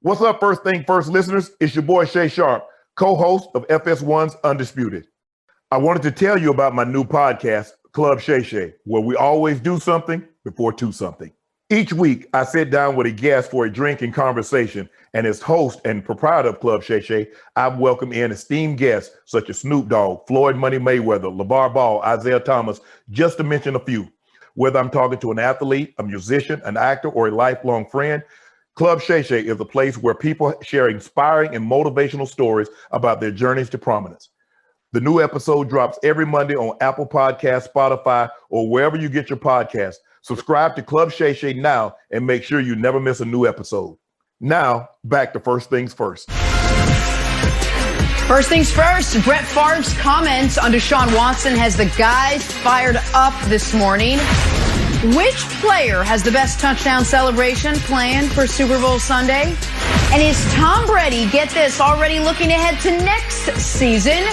What's up, First Thing First listeners? It's your boy Shay Sharp, co-host of FS1's Undisputed. I wanted to tell you about my new podcast, Club Shay Shay, where we always do something before two something. Each week, I sit down with a guest for a drink and conversation, and as host and proprietor of Club Shay Shay, I've welcomed in esteemed guests such as Snoop Dogg, Floyd Money Mayweather, LeVar Ball, Isaiah Thomas, just to mention a few. Whether I'm talking to an athlete, a musician, an actor, or a lifelong friend, Club Shay Shay is a place where people share inspiring and motivational stories about their journeys to prominence. The new episode drops every Monday on Apple Podcasts, Spotify, or wherever you get your podcasts. Subscribe to Club Shay Shay now and make sure you never miss a new episode. Now, back to First Things First. First things first, Brett Favre's comments on Deshaun Watson has the guys fired up this morning. Which player has the best touchdown celebration planned for Super Bowl Sunday? And is Tom Brady, get this, already looking ahead to next season?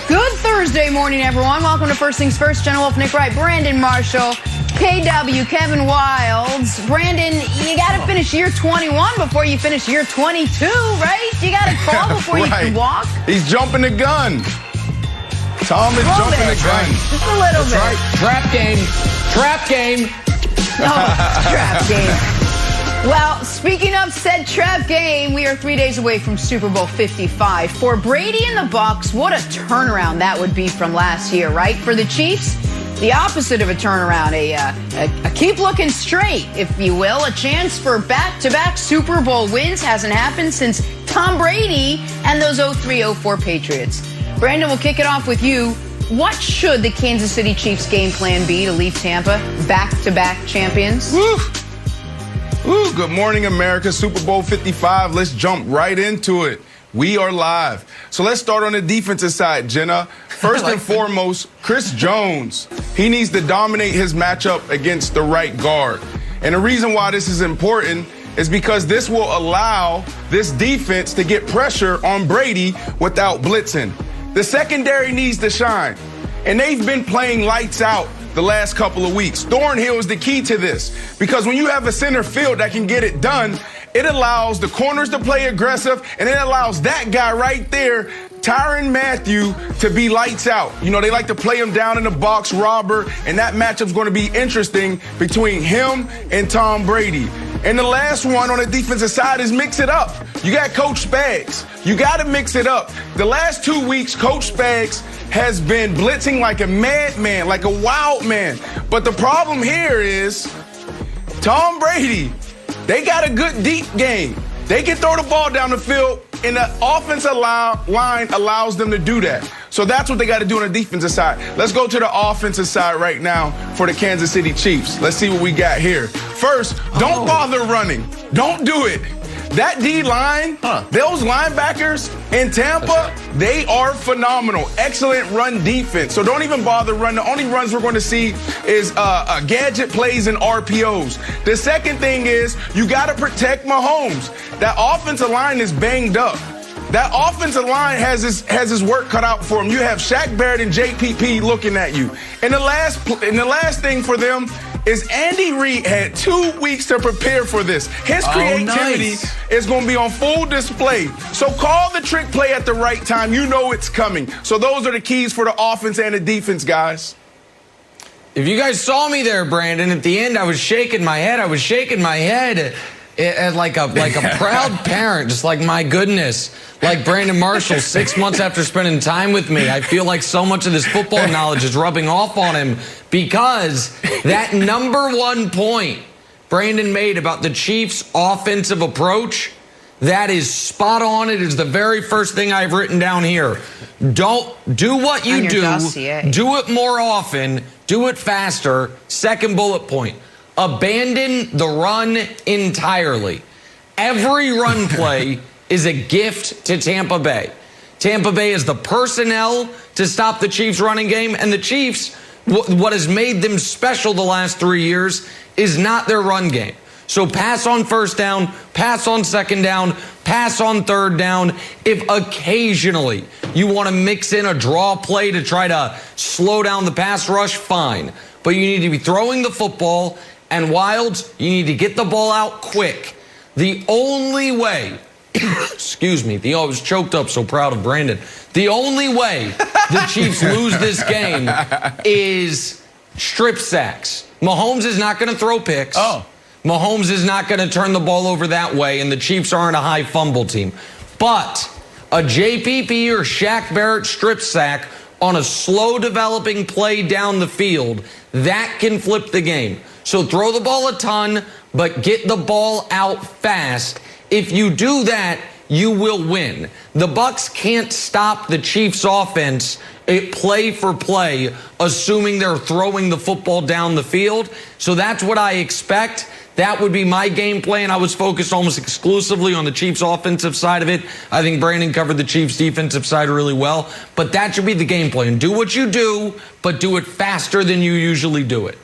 Good Thursday morning, everyone. Welcome to First Things First. Jenna Wolfe, Nick Wright, Brandon Marshall, KW, Kevin Wilds. Brandon, you got to finish year 21 before you finish year 22, right? You got to crawl before you can walk. He's jumping the gun. Tom is jumping the gun. Just a little bit. Right. Trap game. Trap game. Oh, trap game. Well, speaking of said trap game, we are 3 days away from Super Bowl 55. For Brady and the Bucs, what a turnaround that would be from last year, right? For the Chiefs, the opposite of a turnaround, a keep looking straight, if you will. A chance for back-to-back Super Bowl wins hasn't happened since Tom Brady and those 03-04 Patriots. Brandon, we'll kick it off with you. What should the Kansas City Chiefs game plan be to leave Tampa back-to-back champions? Woo. Woo. Good morning, America. Super Bowl 55. Let's jump right into it. We are live. So let's start on the defensive side, Jenna. First and foremost, Chris Jones. He needs to dominate his matchup against the right guard. And the reason why this is important is because this will allow this defense to get pressure on Brady without blitzing. The secondary needs to shine, and they've been playing lights out the last couple of weeks. Thornhill is the key to this, because when you have a center field that can get it done, it allows the corners to play aggressive, and it allows that guy right there, Tyrann Mathieu, to be lights out. You know, they like to play him down in the box, Robert, and that matchup's going to be interesting between him and Tom Brady. And the last one on the defensive side is mix it up. You got Coach Spags. You got to mix it up. The last 2 weeks, Coach Spags has been blitzing like a madman, like a wild man. But the problem here is Tom Brady, they got a good deep game. They can throw the ball down the field, and the offensive line allows them to do that. So that's what they got to do on the defensive side. Let's go to the offensive side right now for the Kansas City Chiefs. Let's see what we got here. First, don't bother running. Don't do it. That D-line, those linebackers in Tampa, they are phenomenal. Excellent run defense. So don't even bother running. The only runs we're going to see is gadget plays and RPOs. The second thing is you got to protect Mahomes. That offensive line is banged up. That offensive line has his work cut out for him. You have Shaq Barrett and JPP looking at you. And the last thing for them is Andy Reid had 2 weeks to prepare for this. His creativity is going to be on full display. So call the trick play at the right time. You know it's coming. So those are the keys for the offense and the defense, guys. If you guys saw me there, Brandon, at the end, I was shaking my head. I was shaking my head like a proud parent, just like, my goodness. Like Brandon Marshall, 6 months after spending time with me, I feel like so much of this football knowledge is rubbing off on him, because that number one point Brandon made about the Chiefs' offensive approach, that is spot on. It is the very first thing I've written down here. Don't do what you do. Do it more often. Do it faster. Second bullet point. Abandon the run entirely. Every run play is a gift to Tampa Bay. Tampa Bay has the personnel to stop the Chiefs' running game, and the Chiefs, what has made them special the last 3 years is not their run game. So pass on first down, pass on second down, pass on third down. If occasionally you want to mix in a draw play to try to slow down the pass rush, fine. But you need to be throwing the football, and Wilds, you need to get the ball out quick. The only way excuse me. I was choked up, so proud of Brandon. The only way the Chiefs lose this game is strip sacks. Mahomes is not going to throw picks. Mahomes is not going to turn the ball over that way, and the Chiefs aren't a high fumble team. But a JPP or Shaq Barrett strip sack on a slow developing play down the field, that can flip the game. So throw the ball a ton, but get the ball out fast. If you do that, you will win. The Bucs can't stop the Chiefs offense play for play, assuming they're throwing the football down the field. So that's what I expect. That would be my game plan. I was focused almost exclusively on the Chiefs offensive side of it. I think Brandon covered the Chiefs defensive side really well. But that should be the game plan. Do what you do, but do it faster than you usually do it.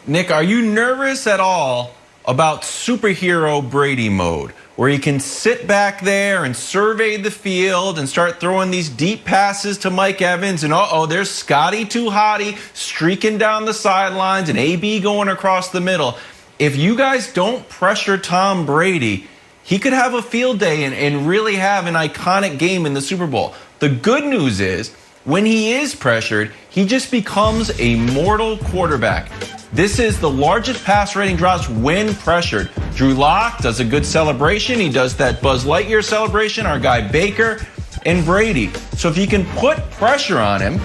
Nick, are you nervous at all about superhero Brady mode, where he can sit back there and survey the field and start throwing these deep passes to Mike Evans, and there's Scotty Too Hotty streaking down the sidelines and AB going across the middle? If you guys don't pressure Tom Brady, he could have a field day and really have an iconic game in the Super Bowl. The good news is, when he is pressured, he just becomes a mortal quarterback. This is the largest pass rating drops when pressured. Drew Lock does a good celebration. He does that Buzz Lightyear celebration, our guy Baker, and Brady. So if you can put pressure on him,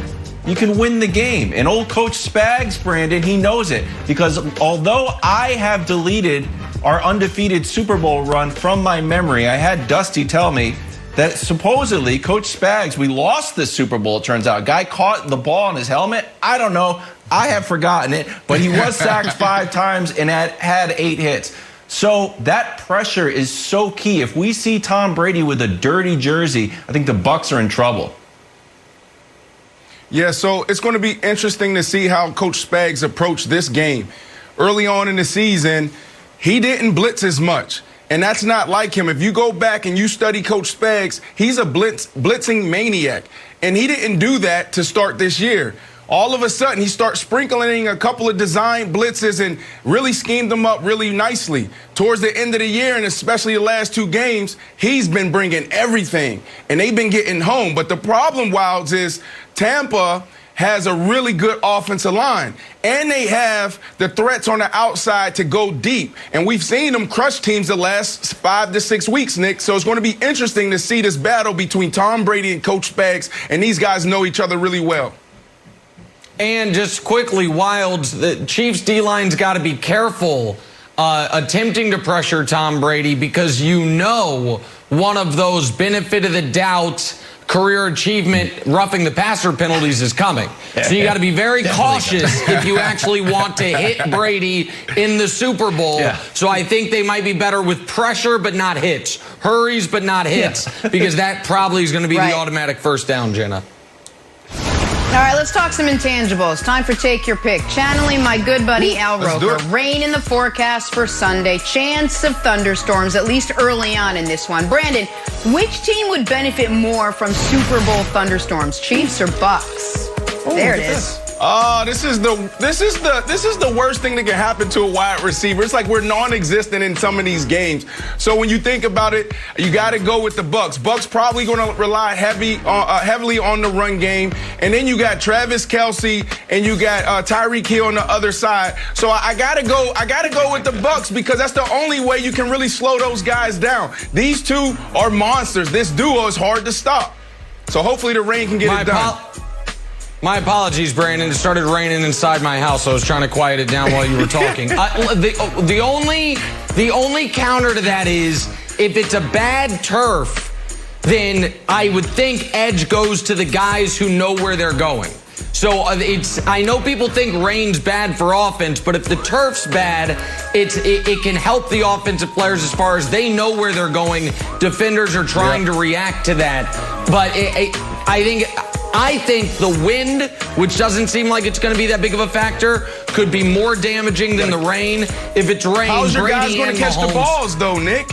you can win the game. And old Coach Spags, Brandon, he knows it. Because although I have deleted our undefeated Super Bowl run from my memory, I had Dusty tell me that supposedly Coach Spags, we lost this Super Bowl, it turns out. Guy caught the ball in his helmet. I don't know. I have forgotten it. But he was sacked 5 times and had 8 hits. So that pressure is so key. If we see Tom Brady with a dirty jersey, I think the Bucs are in trouble. Yeah, so it's going to be interesting to see how Coach Spags approached this game. Early on in the season, he didn't blitz as much. And that's not like him. If you go back and you study Coach Spags, he's a blitzing maniac. And he didn't do that to start this year. All of a sudden, he starts sprinkling a couple of design blitzes and really schemed them up really nicely. Towards the end of the year, and especially the last 2 games, he's been bringing everything, and they've been getting home. But the problem, Wilds, is Tampa has a really good offensive line, and they have the threats on the outside to go deep. And we've seen them crush teams the last 5 to 6 weeks, Nick. So it's going to be interesting to see this battle between Tom Brady and Coach Spags, and these guys know each other really well. And just quickly, Wilds, the Chiefs D-line's got to be careful attempting to pressure Tom Brady, because one of those benefit of the doubt career achievement roughing the passer penalties is coming. So you got to be very cautious if you actually want to hit Brady in the Super Bowl. Yeah. So I think they might be better with pressure but not hits, hurries but not hits, because that probably is going to be the automatic first down, Jenna. All right, let's talk some intangibles. Time for Take Your Pick. Channeling my good buddy Al Roker. Rain in the forecast for Sunday. Chance of thunderstorms, at least early on in this one. Brandon, which team would benefit more from Super Bowl thunderstorms, Chiefs or Bucs? There it is. This is the worst thing that can happen to a wide receiver. It's like we're non-existent in some of these games. So when you think about it, you got to go with the Bucs. Bucs probably going to rely heavily on the run game, and then you got Travis Kelce and you got Tyreek Hill on the other side. So I gotta go with the Bucs, because that's the only way you can really slow those guys down. These two are monsters. This duo is hard to stop. So hopefully the rain can get it done. My apologies, Brandon. It started raining inside my house. I was trying to quiet it down while you were talking. The only counter to that is, if it's a bad turf, then I would think edge goes to the guys who know where they're going. So I know people think rain's bad for offense, but if the turf's bad, it can help the offensive players as far as they know where they're going. Defenders are trying to react to that. But I think the wind, which doesn't seem like it's going to be that big of a factor, could be more damaging than the rain. If it's rain, how's your Brady guys going to catch the balls, though, Nick?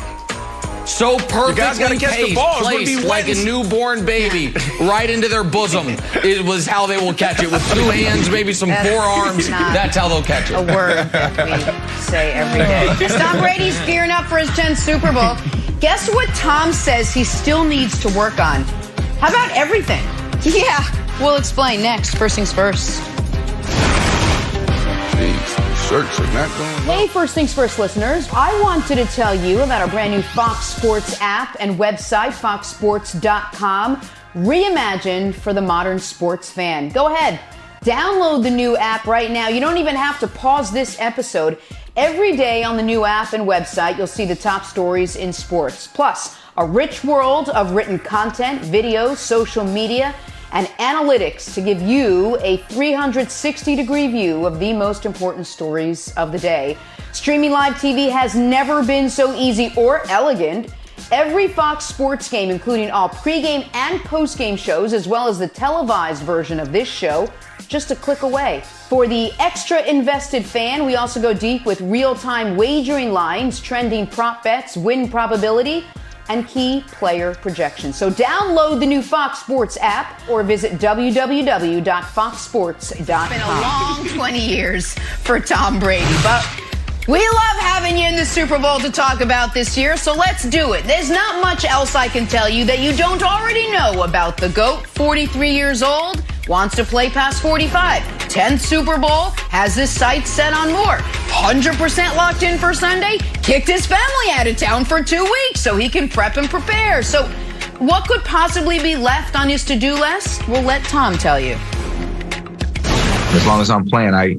So perfectly placed, like a newborn baby, right into their bosom. It was how they will catch it, with 2 hands, maybe some forearms. That's how they'll catch it. A word that we say every day. As Tom Brady's gearing up for his 10th Super Bowl, Guess what Tom says he still needs to work on? How about everything? Yeah, we'll explain next. First things first. Hey, First Things First listeners. I wanted to tell you about our brand new Fox Sports app and website, foxsports.com, reimagined for the modern sports fan. Go ahead, download the new app right now. You don't even have to pause this episode. Every day on the new app and website, you'll see the top stories in sports. Plus, a rich world of written content, videos, social media, and analytics to give you a 360-degree view of the most important stories of the day. Streaming live TV has never been so easy or elegant. Every Fox Sports game, including all pregame and postgame shows, as well as the televised version of this show, just a click away. For the extra invested fan, we also go deep with real-time wagering lines, trending prop bets, win probability, and key player projections. So download the new Fox Sports app or visit www.foxsports.com. It's been a long 20 years for Tom Brady, but we love having you in the Super Bowl to talk about this year, so let's do it. There's not much else I can tell you that you don't already know about the GOAT, 43 years old, wants to play past 45, 10th Super Bowl, has his sights set on more, 100% locked in for Sunday, kicked his family out of town for 2 weeks so he can prep and prepare. So what could possibly be left on his to-do list? We'll let Tom tell you. As long as I'm playing, I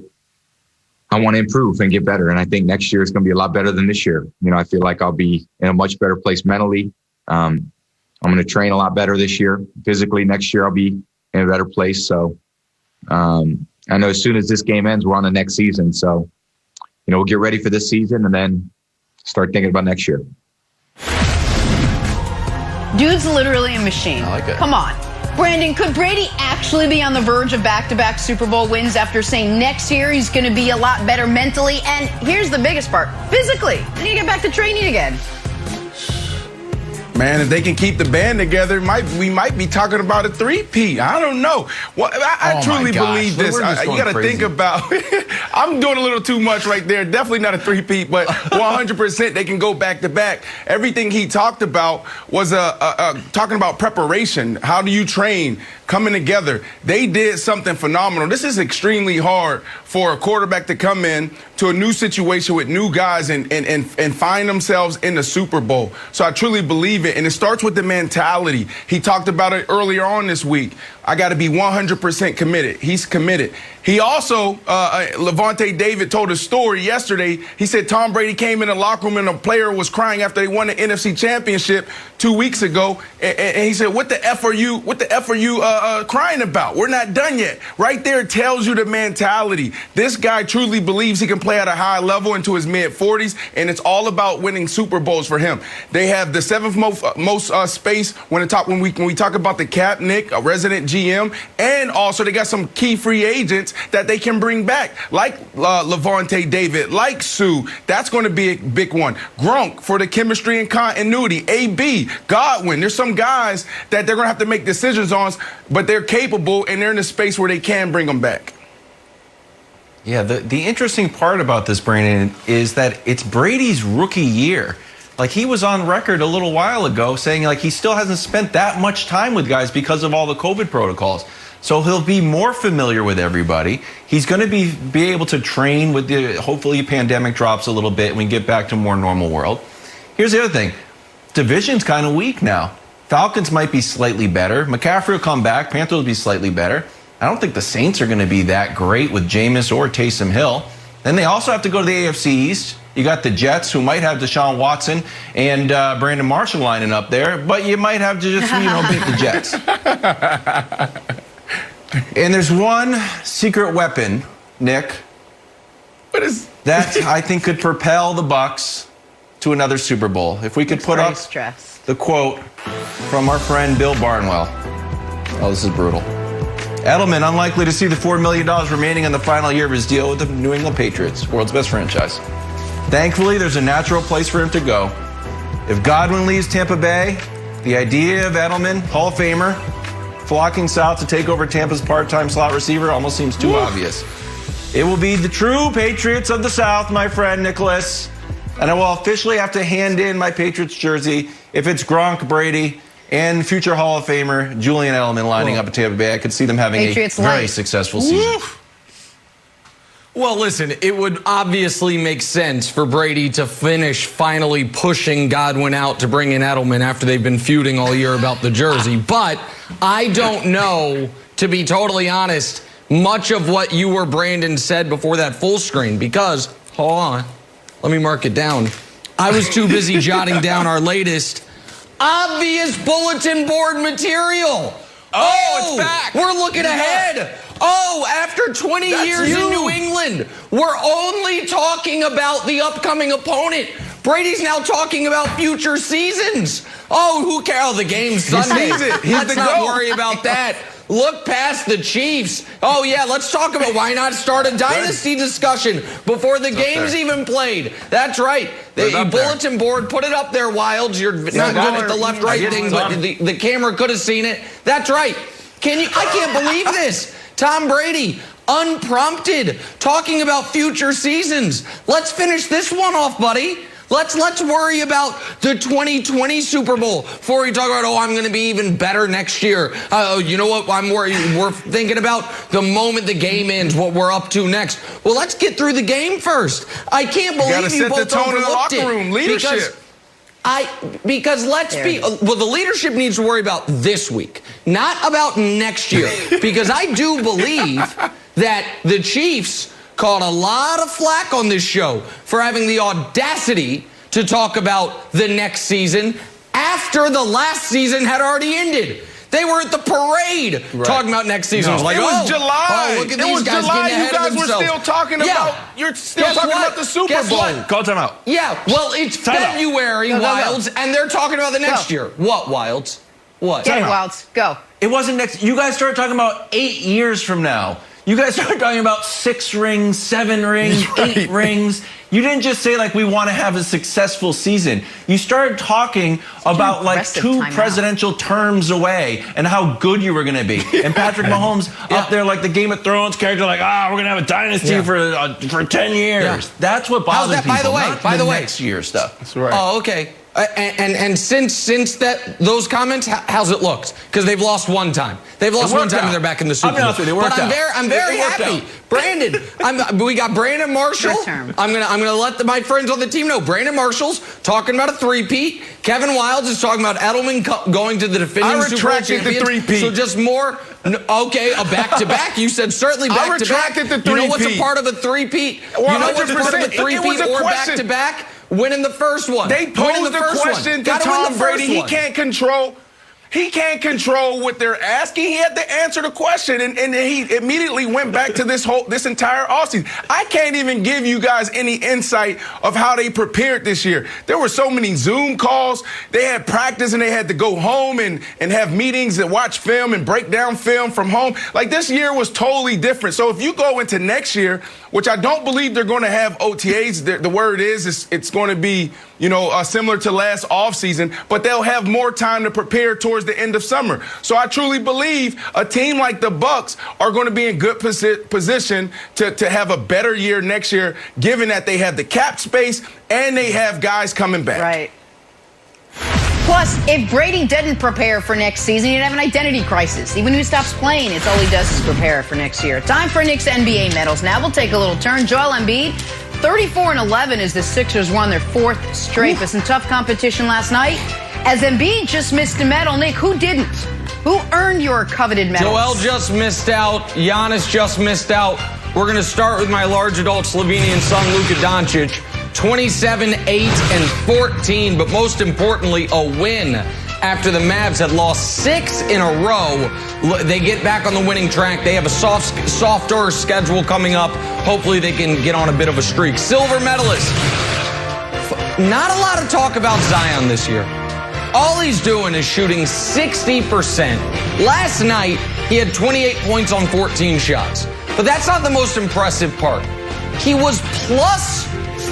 want to improve and get better. And I think next year is going to be a lot better than this year. You know, I feel like I'll be in a much better place mentally. I'm going to train a lot better this year. Physically, next year I'll be in a better place. So I know as soon as this game ends, we're on the next season. So, you know, we'll get ready for this season and then start thinking about next year. Dude's literally a machine. I like it. Come on. Brandon, could Brady actually be on the verge of back-to-back Super Bowl wins after saying next year he's going to be a lot better mentally? And here's the biggest part, physically. They need to get back to training again. Man, if they can keep the band together, we might be talking about a three-peat. I don't know. Well, I truly believe this. You got to think about. I'm doing a little too much right there. Definitely not a three-peat, but 100% they can go back to back. Everything he talked about was talking about preparation. How do you train? Coming together. They did something phenomenal. This is extremely hard for a quarterback to come in to a new situation with new guys and find themselves in the Super Bowl. So I truly believe it. And it starts with the mentality. He talked about it earlier on this week. I got to be 100% committed. He's committed. He also, Levante David told a story yesterday. He said Tom Brady came in the locker room and a player was crying after they won the NFC Championship 2 weeks ago. And he said, what the F are you crying about? We're not done yet. Right there tells you the mentality. This guy truly believes he can play at a high level into his mid-40s, and it's all about winning Super Bowls for him. They have the seventh most space when we talk about the cap, Nick, a resident GM, and also they got some key free agents that they can bring back, like Levante David, like Sue. That's going to be a big one. Gronk for the chemistry and continuity. AB, Godwin. There's some guys that they're going to have to make decisions on, but they're capable and they're in a space where they can bring them back. Yeah, the interesting part about this, Brandon, is that it's Brady's rookie year. Like, he was on record a little while ago saying, like, he still hasn't spent that much time with guys because of all the COVID protocols. So he'll be more familiar with everybody. He's going to be able to train with hopefully pandemic drops a little bit and we get back to a more normal world. Here's the other thing. Division's kind of weak now. Falcons might be slightly better. McCaffrey will come back. Panthers will be slightly better. I don't think the Saints are going to be that great with Jameis or Taysom Hill. Then they also have to go to the AFC East. You got the Jets, who might have Deshaun Watson and Brandon Marshall lining up there, but you might have to just, beat the Jets. And there's one secret weapon, Nick, that I think could propel the Bucs to another Super Bowl. If we could put up the quote from our friend Bill Barnwell. Oh, this is brutal. Edelman unlikely to see the $4 million remaining in the final year of his deal with the New England Patriots, world's best franchise. Thankfully, there's a natural place for him to go. If Godwin leaves Tampa Bay, the idea of Edelman, Hall of Famer, flocking south to take over Tampa's part-time slot receiver almost seems too obvious. It will be the true Patriots of the South, my friend Nicholas. and I will officially have to hand in my Patriots jersey if it's Gronk, Brady, and future Hall of Famer Julian Edelman lining up at Tampa Bay. I could see them having Patriots a very successful season. Well, listen, it would obviously make sense for Brady to finish finally pushing Godwin out to bring in Edelman after they've been feuding all year about the jersey. But I don't know, to be totally honest, much of what you or Brandon said before that full screen because, hold on, let me mark it down. I was too busy jotting down our latest obvious bulletin board material. Oh, it's back. We're looking ahead. Oh, after 20 years in New England, we're only talking about the upcoming opponent. Brady's now talking about future seasons. Oh, who cares? Oh, the game's Sunday. Let's not worry about that. Look past the Chiefs. Oh, yeah, let's talk about why not start a dynasty discussion before the game's even played. That's right. The bulletin board, put it up there, Wilds. You're not good at the left-right thing, but the camera could have seen it. That's right. I can't believe this. Tom Brady, unprompted, talking about future seasons. Let's finish this one off, buddy. Let's worry about the 2020 Super Bowl before we talk about, I'm going to be even better next year. You know what I'm worried? We're thinking about the moment the game ends, what we're up to next. Well, let's get through the game first. I can't believe you both overlooked it. Room, leadership. Because let's be, well, the leadership needs to worry about this week, not about next year. Because I do believe that the Chiefs caught a lot of flack on this show for having the audacity to talk about the next season after the last season had already ended. They were at the parade talking about next season. No, it was July. Look at these guys getting ahead of themselves. Were still talking about. You're still talking about the Super Bowl. Call time out. Yeah, well, it's February, Wilds, and they're talking about the next year. What, Wilds? What? Get it, Wilds. Go. It wasn't next. You guys started talking about 8 years from now. You guys started talking about 6 rings, 7 rings, 8 rings. You didn't just say, we want to have a successful season. You started talking about, 2 presidential terms away and how good you were going to be. And Patrick Mahomes up there like the Game of Thrones character, we're going to have a dynasty for 10 years. Yeah. That's what bothers people, by the way, next year stuff. That's right. Oh, okay. And since those comments, how's it looked? Because they've lost one time. They've lost one time and they're back in the Super Bowl. But I'm very happy. Brandon, we got Brandon Marshall. I'm gonna let my friends on the team know. Brandon Marshall's talking about a three-peat. Kevin Wilds is talking about Edelman going to the defending Super Bowl champion. I retracted the three-peat. So just more. Okay, a back-to-back. You said certainly back-to-back. I retracted the three-peat. You know what's a part of a three-peat? You know what's a part of a three-peat or back-to-back? Winning the first one. They posed the question to Tom Brady. He can't control what they're asking. He had to answer the question, and he immediately went back to this entire offseason. I can't even give you guys any insight of how they prepared this year. There were so many Zoom calls. They had practice, and they had to go home and have meetings and watch film and break down film from home. This year was totally different. So if you go into next year, which I don't believe they're going to have OTAs, the word is it's going to be, similar to last offseason, but they'll have more time to prepare towards the end of summer. So I truly believe a team like the Bucs are going to be in good position to have a better year next year, given that they have the cap space and they have guys coming back. Right. Plus, if Brady didn't prepare for next season, he'd have an identity crisis. Even when he stops playing, it's all he does is prepare for next year. Time for Nick's NBA medals. Now we'll take a little turn. Joel Embiid, 34-11 as the Sixers won their 4th straight. But some tough competition last night. As Embiid just missed a medal, Nick, who didn't? Who earned your coveted medals? Joel just missed out. Giannis just missed out. We're going to start with my large adult Slovenian son, Luka Doncic. 27, 8, and 14, but most importantly, a win after the Mavs had lost 6 in a row. They get back on the winning track. They have a softer schedule coming up. Hopefully they can get on a bit of a streak. Silver medalist. Not a lot of talk about Zion this year. All he's doing is shooting 60%. Last night, he had 28 points on 14 shots. But that's not the most impressive part. He was plus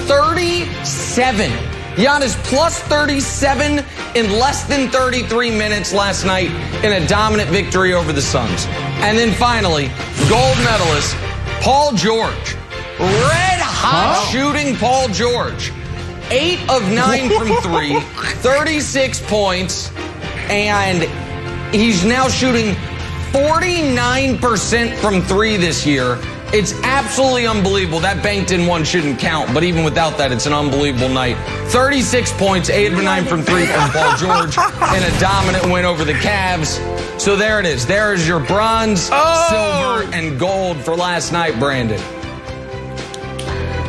37. Giannis plus 37 in less than 33 minutes last night in a dominant victory over the Suns. And then finally, gold medalist Paul George. Red hot shooting Paul George. 8 of 9 from 3, 36 points, and he's now shooting 49% from 3 this year. It's absolutely unbelievable. That banked-in one shouldn't count, but even without that, it's an unbelievable night. 36 points, 8 of 9 from 3 from Paul George, and a dominant win over the Cavs. So there it is. There is your bronze, silver, and gold for last night, Brandon.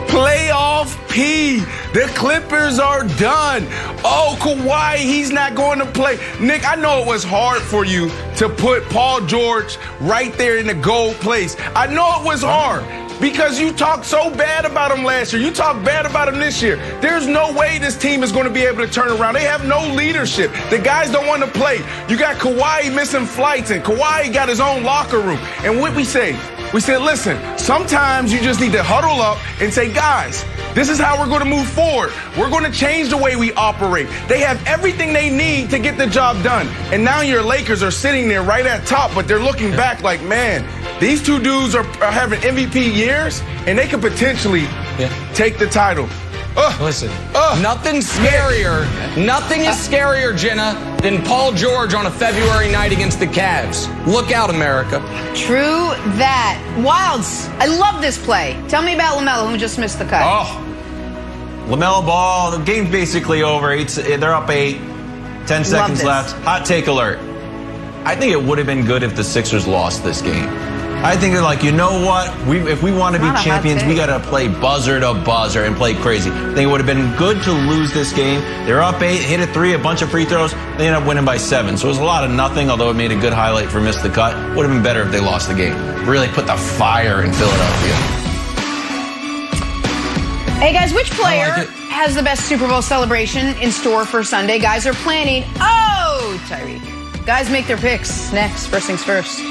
Playoff P. The Clippers are done. Oh, Kawhi, he's not going to play. Nick, I know it was hard for you to put Paul George right there in the gold place. I know it was hard because you talked so bad about him last year. You talked bad about him this year. There's no way this team is going to be able to turn around. They have no leadership. The guys don't want to play. You got Kawhi missing flights, and Kawhi got his own locker room. And what we say? We said, listen, sometimes you just need to huddle up and say, guys, this is how we're going to move forward. We're going to change the way we operate. They have everything they need to get the job done. And now your Lakers are sitting there right at top, but they're looking back like, man, these two dudes are having MVP years, and they could potentially take the title. Listen, nothing is scarier, Jenna, than Paul George on a February night against the Cavs. Look out, America. True that. Wilds, I love this play. Tell me about LaMelo, who just missed the cut. Oh, LaMelo Ball, the game's basically over. They're up 8, 10 seconds left. Hot take alert. I think it would have been good if the Sixers lost this game. I think they're like, you know what? If we want to be champions, we got to play buzzer to buzzer and play crazy. I think it would have been good to lose this game. They're up 8, hit a 3, a bunch of free throws. They ended up winning by 7. So it was a lot of nothing, although it made a good highlight for Miss the Cut. Would have been better if they lost the game. Really put the fire in Philadelphia. Hey, guys, which player has the best Super Bowl celebration in store for Sunday? Guys are planning. Oh, Tyreek. Guys make their picks next. First things first.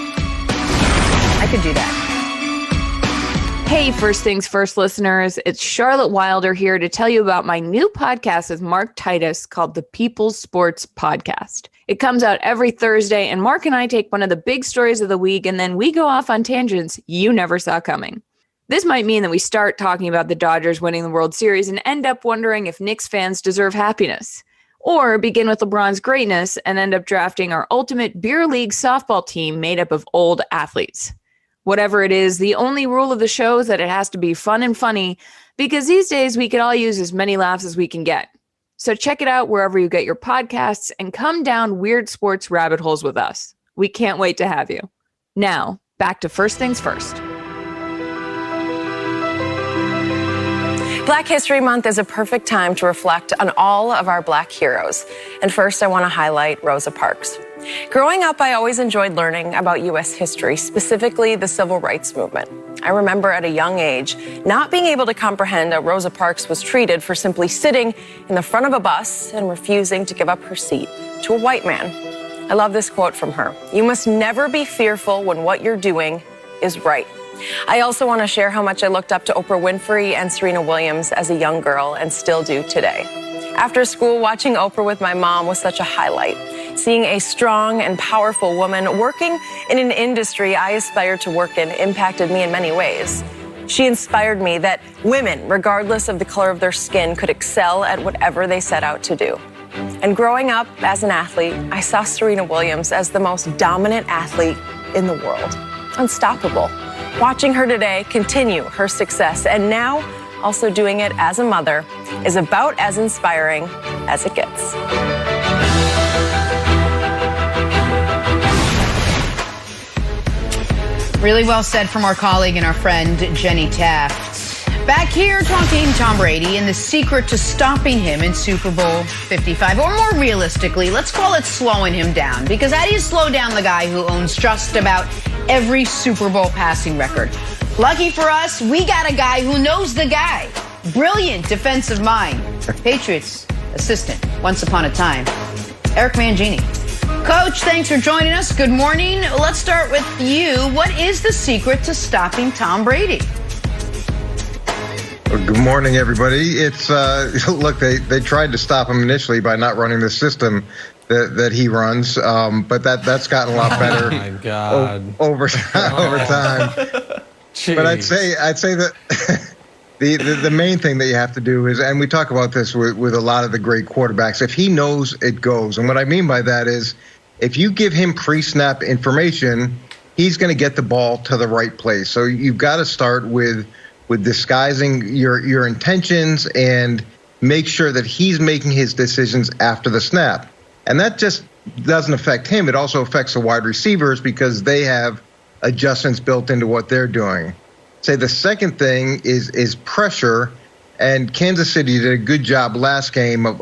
I could do that. Hey, First Things First listeners, it's Charlotte Wilder here to tell you about my new podcast with Mark Titus called the People's Sports Podcast. It comes out every Thursday, and Mark and I take one of the big stories of the week, and then we go off on tangents you never saw coming. This might mean that we start talking about the Dodgers winning the World Series and end up wondering if Knicks fans deserve happiness. Or begin with LeBron's greatness and end up drafting our ultimate beer league softball team made up of old athletes. Whatever it is, the only rule of the show is that it has to be fun and funny, because these days we can all use as many laughs as we can get. So check it out wherever you get your podcasts and come down weird sports rabbit holes with us. We can't wait to have you. Now, back to First Things First. Black History Month is a perfect time to reflect on all of our Black heroes. And first, I want to highlight Rosa Parks. Growing up, I always enjoyed learning about U.S. history, specifically the Civil Rights Movement. I remember at a young age not being able to comprehend how Rosa Parks was treated for simply sitting in the front of a bus and refusing to give up her seat to a white man. I love this quote from her. "You must never be fearful when what you're doing is right." I also want to share how much I looked up to Oprah Winfrey and Serena Williams as a young girl and still do today. After school, watching Oprah with my mom was such a highlight. Seeing a strong and powerful woman working in an industry I aspired to work in impacted me in many ways. She inspired me that women, regardless of the color of their skin, could excel at whatever they set out to do. And growing up as an athlete, I saw Serena Williams as the most dominant athlete in the world. Unstoppable. Watching her today continue her success and now also doing it as a mother is about as inspiring as it gets. Really well said from our colleague and our friend, Jenny Taft. Back here talking Tom Brady and the secret to stopping him in Super Bowl 55. Or more realistically, let's call it slowing him down. Because how do you slow down the guy who owns just about every Super Bowl passing record? Lucky for us, we got a guy who knows the guy. Brilliant defensive mind. Patriots assistant, once upon a time. Eric Mangini. Coach, thanks for joining us. Good morning. Let's start with you. What is the secret to stopping Tom Brady? Well, good morning, everybody. It's look, they tried to stop him initially by not running the system that he runs, but that's gotten a lot better. Oh my God. Over time. Jeez. But I'd say that the main thing that you have to do is, and we talk about this with a lot of the great quarterbacks, if he knows, it goes. And what I mean by that is, if you give him pre-snap information, he's going to get the ball to the right place. So you've got to start with disguising your intentions and make sure that he's making his decisions after the snap. And that just doesn't affect him. It also affects the wide receivers because they have adjustments built into what they're doing. Say the second thing is pressure, and Kansas City did a good job last game of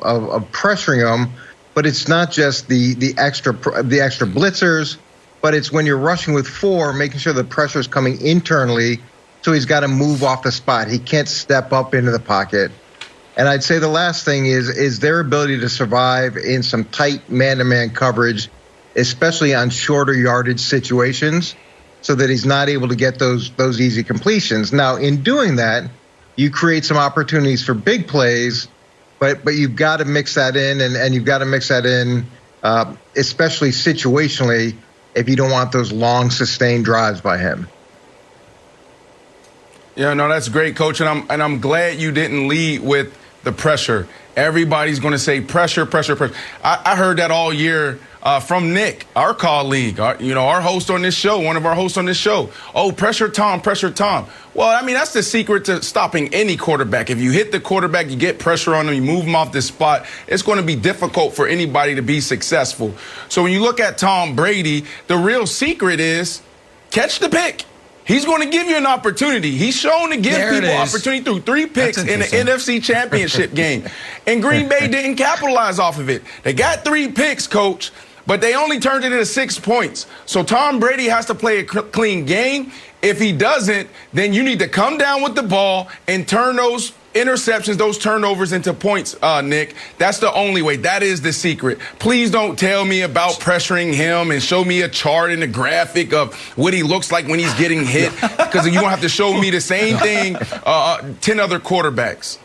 pressuring them. But it's not just the extra blitzers, but it's when you're rushing with 4, making sure the pressure is coming internally. So he's got to move off the spot. He can't step up into the pocket. And I'd say the last thing is their ability to survive in some tight man-to-man coverage, especially on shorter yardage situations, so that he's not able to get those easy completions. Now, in doing that, you create some opportunities for big plays, but you've got to mix that in, and you've got to mix that in, especially situationally, if you don't want those long, sustained drives by him. Yeah, no, that's great, Coach, and I'm glad you didn't lead with the pressure. Everybody's going to say pressure, pressure, pressure. I heard that all year from Nick, our colleague, our host on this show, one of our hosts on this show. Oh, pressure Tom, pressure Tom. Well, I mean, that's the secret to stopping any quarterback. If you hit the quarterback, you get pressure on him, you move him off the spot, it's going to be difficult for anybody to be successful. So when you look at Tom Brady, the real secret is catch the pick. He's going to give you an opportunity. He's shown to give people opportunity through 3 picks in the NFC Championship game. And Green Bay didn't capitalize off of it. They got 3 picks, Coach, but they only turned it into 6 points. So Tom Brady has to play a clean game. If he doesn't, then you need to come down with the ball and turn those interceptions, those turnovers into points, Nick. That's the only way. That is the secret. Please don't tell me about pressuring him and show me a chart and a graphic of what he looks like when he's getting hit, because you won't have to show me the same thing 10 other quarterbacks.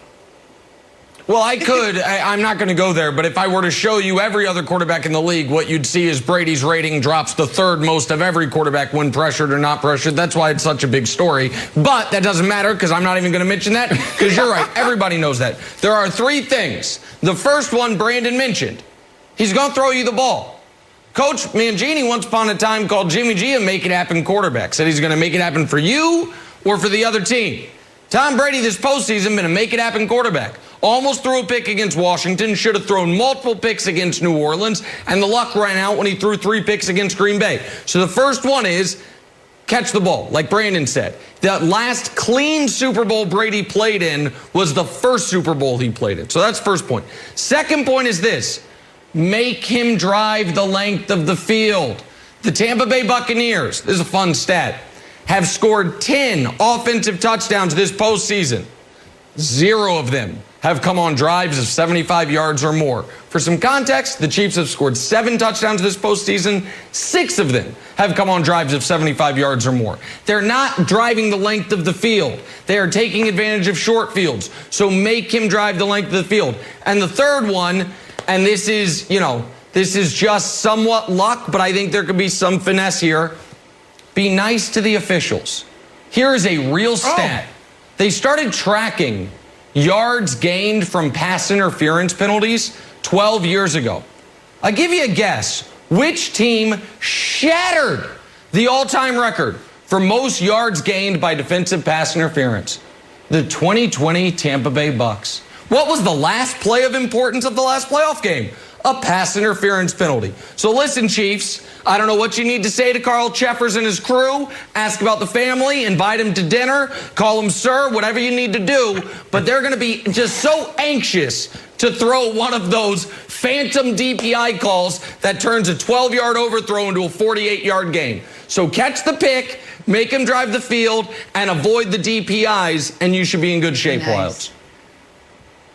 Well, I could. I'm not going to go there, but if I were to show you every other quarterback in the league, what you'd see is Brady's rating drops the 3rd most of every quarterback when pressured or not pressured. That's why it's such a big story. But that doesn't matter, because I'm not even going to mention that, because you're right. Everybody knows that. There are 3 things. The first one Brandon mentioned. He's going to throw you the ball. Coach Mangini once upon a time called Jimmy G a make-it-happen quarterback. Said he's going to make it happen for you or for the other team. Tom Brady this postseason been a make-it-happen quarterback. Almost threw a pick against Washington, should have thrown multiple picks against New Orleans, and the luck ran out when he threw 3 picks against Green Bay. So the first one is catch the ball, like Brandon said. The last clean Super Bowl Brady played in was the first Super Bowl he played in. So that's first point. Second point is this: make him drive the length of the field. The Tampa Bay Buccaneers, this is a fun stat, have scored 10 offensive touchdowns this postseason. 0 of them have come on drives of 75 yards or more. For some context, the Chiefs have scored 7 touchdowns this postseason. 6 of them have come on drives of 75 yards or more. They're not driving the length of the field. They are taking advantage of short fields. So make him drive the length of the field. And the third one, and this is just somewhat luck, but I think there could be some finesse here. Be nice to the officials. Here is a real stat. They started tracking yards gained from pass interference penalties 12 years ago. I'll give you a guess. Which team shattered the all-time record for most yards gained by defensive pass interference? The 2020 Tampa Bay Bucks. What was the last play of importance of the last playoff game? A pass interference penalty. So listen, Chiefs, I don't know what you need to say to Carl Cheffers and his crew. Ask about the family, invite him to dinner, call him sir, whatever you need to do. But they're going to be just so anxious to throw one of those phantom DPI calls that turns a 12-yard overthrow into a 48-yard gain. So catch the pick, make him drive the field, and avoid the DPIs, and you should be in good shape, Nice. Wilds.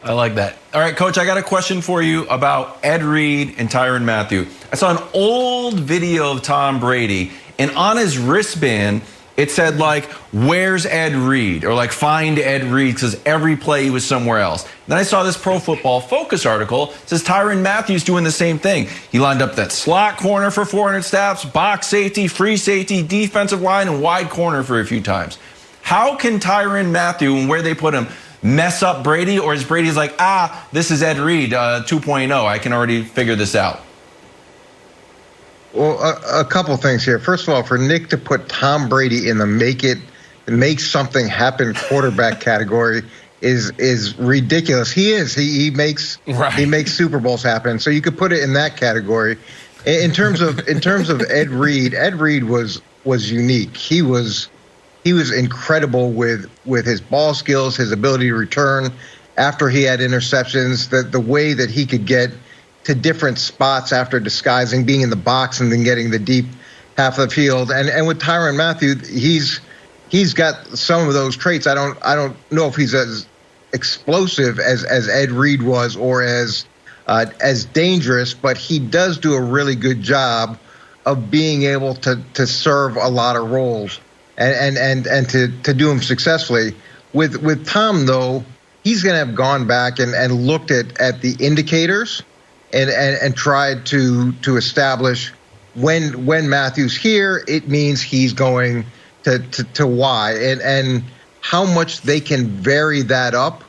I like that. All right, Coach, I got a question for you about Ed Reed and Tyrann Mathieu. I saw an old video of Tom Brady, and on his wristband, it said, like, where's Ed Reed? Or, like, find Ed Reed, because every play he was somewhere else. Then I saw this Pro Football Focus article. It says Tyrann Mathieu's doing the same thing. He lined up that slot corner for 400 snaps, box safety, free safety, defensive line, and wide corner for a few times. How can Tyrann Mathieu and where they put him mess up Brady? Or is Brady's like, this is Ed Reed 2.0. I can already figure this out? Well, a couple things here. First of all, for Nick to put Tom Brady in the make something happen quarterback category is ridiculous. He makes Super Bowls happen. So you could put it in that category. In terms of Ed Reed was unique. He was incredible with his ball skills, his ability to return after he had interceptions, the way that he could get to different spots after disguising, being in the box and then getting the deep half of the field. And with Tyrann Mathieu, he's got some of those traits. I don't know if he's as explosive as Ed Reed was or as dangerous, but he does do a really good job of being able to serve a lot of roles and to do them successfully. With Tom, though, he's going to have gone back and looked at the indicators and tried to establish when Matthew's here, it means he's going to Y, and how much they can vary that up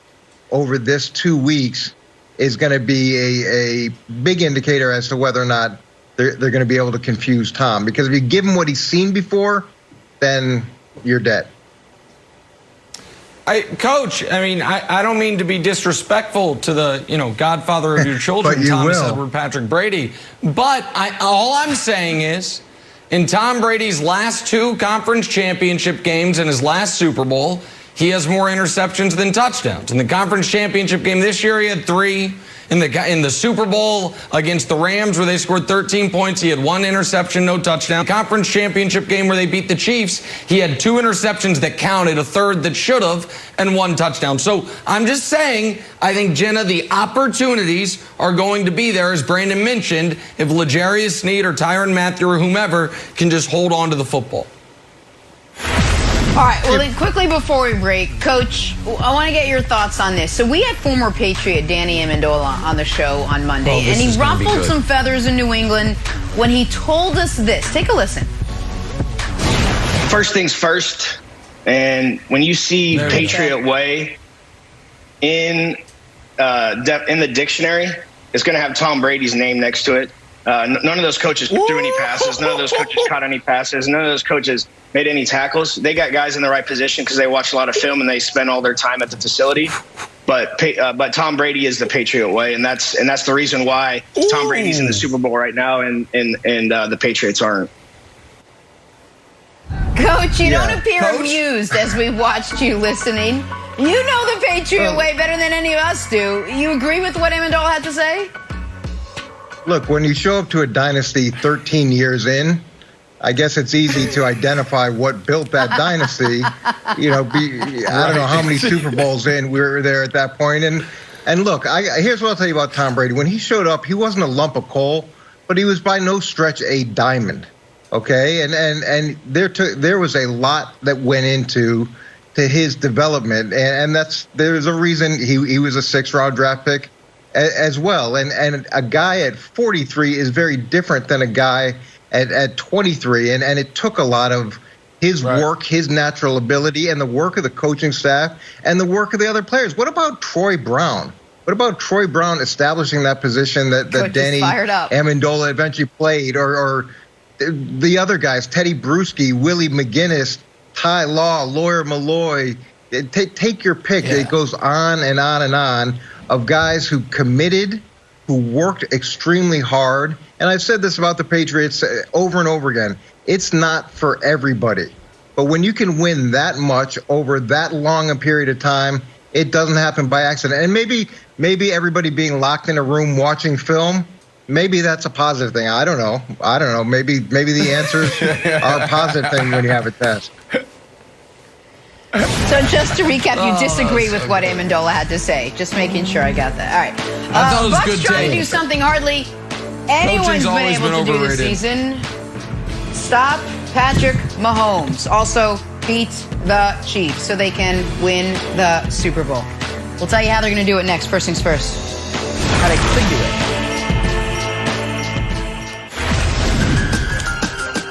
over this 2 weeks is going to be a big indicator as to whether or not they're going to be able to confuse Tom. Because if you give him what he's seen before, then you're dead. Coach, I mean, I don't mean to be disrespectful to the, godfather of your children, Thomas Edward Patrick Brady. But all I'm saying is, in Tom Brady's last 2 conference championship games and his last Super Bowl, he has more interceptions than touchdowns. In the conference championship game this year, he had 3. In the Super Bowl against the Rams, where they scored 13 points, he had 1 interception, no touchdown. Conference championship game where they beat the Chiefs, he had 2 interceptions that counted, a third that should have, and 1 touchdown. So I'm just saying, I think, Jenna, the opportunities are going to be there, as Brandon mentioned, if L'Jarius Sneed or Tyrann Mathieu or whomever can just hold on to the football. All right, well, then quickly before we break, Coach, I want to get your thoughts on this. So we had former Patriot Danny Amendola on the show on Monday, and he ruffled some feathers in New England when he told us this. Take a listen. First things first, and when you see Patriot Way in the dictionary, it's going to have Tom Brady's name next to it. None of those coaches threw any passes. None of those coaches caught any passes. None of those coaches made any tackles. They got guys in the right position because they watch a lot of film and they spend all their time at the facility. But Tom Brady is the Patriot way, and that's the reason why Tom Brady's in the Super Bowl right now, and the Patriots aren't. Coach, you don't appear amused as we watched you listening. You know the Patriot way better than any of us do. You agree with what Amendola had to say? Look, when you show up to a dynasty 13 years in, I guess it's easy to identify what built that dynasty. I don't know how many Super Bowls in we were there at that point. And look, here's what I'll tell you about Tom Brady. When he showed up, he wasn't a lump of coal, but he was by no stretch a diamond. Okay, and there was a lot that went into his development, and there's a reason he was a 6th-round draft pick as well. And a guy at 43 is very different than a guy at 23, and it took a lot of his work, his natural ability, and the work of the coaching staff, and the work of the other players. What about Troy Brown? What about Troy Brown establishing that position that Danny Amendola eventually played, or the other guys, Teddy Bruschi, Willie McGinnis, Ty Law, Lawyer Malloy? Take your pick. Yeah. It goes on and on and on of guys who committed, who worked extremely hard. And I've said this about the Patriots over and over again. It's not for everybody. But when you can win that much over that long a period of time, it doesn't happen by accident. And maybe everybody being locked in a room watching film, maybe that's a positive thing. I don't know. Maybe the answers are a positive thing when you have a test. So just to recap, you disagree with what Amendola had to say. Just making sure I got that. All right. I thought it was Bucks good trying to do something hardly anyone's been able to do this season. Stop Patrick Mahomes. Also beat the Chiefs so they can win the Super Bowl. We'll tell you how they're going to do it next. First things first. How they could do it.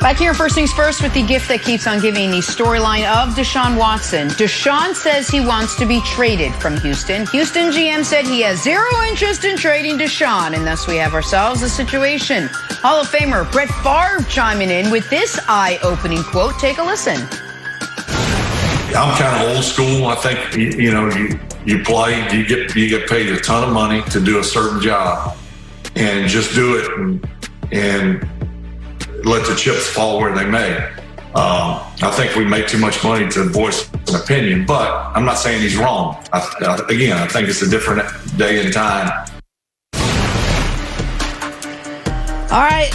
Back here, first things first, with the gift that keeps on giving, the storyline of Deshaun Watson. Deshaun says he wants to be traded from Houston. Houston GM said he has zero interest in trading Deshaun, and thus we have ourselves a situation. Hall of Famer Brett Favre chiming in with this eye-opening quote. Take a listen. I'm kind of old school. I think you play, you get paid a ton of money to do a certain job, and just do it and let the chips fall where they may. I think we make too much money to voice an opinion, but I'm not saying he's wrong. I think it's a different day and time. All right,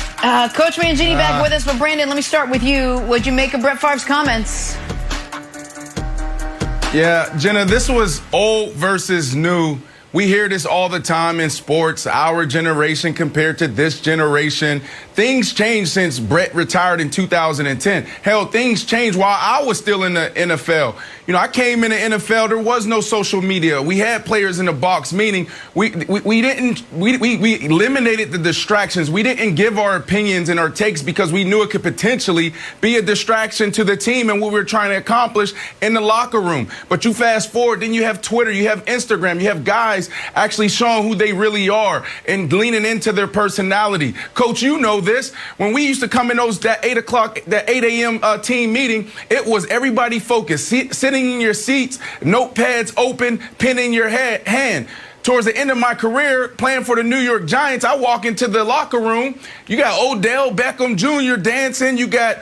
Coach Mangini back with us, but Brandon, let me start with you. What'd you make of Brett Favre's comments? Yeah, Jenna, this was old versus new. We hear this all the time in sports, our generation compared to this generation. Things changed since Brett retired in 2010. Hell, things changed while I was still in the NFL. I came in the NFL, there was no social media. We had players in the box, meaning we eliminated the distractions. We didn't give our opinions and our takes because we knew it could potentially be a distraction to the team and what we were trying to accomplish in the locker room. But you fast forward, then you have Twitter, you have Instagram, you have guys actually showing who they really are and leaning into their personality. Coach, you know this. When we used to come in that 8 a.m. Team meeting, it was everybody focused, sitting in your seats, notepads open, pen in your hand. Towards the end of my career, playing for the New York Giants, I walk into the locker room. You got Odell Beckham Jr. dancing. You got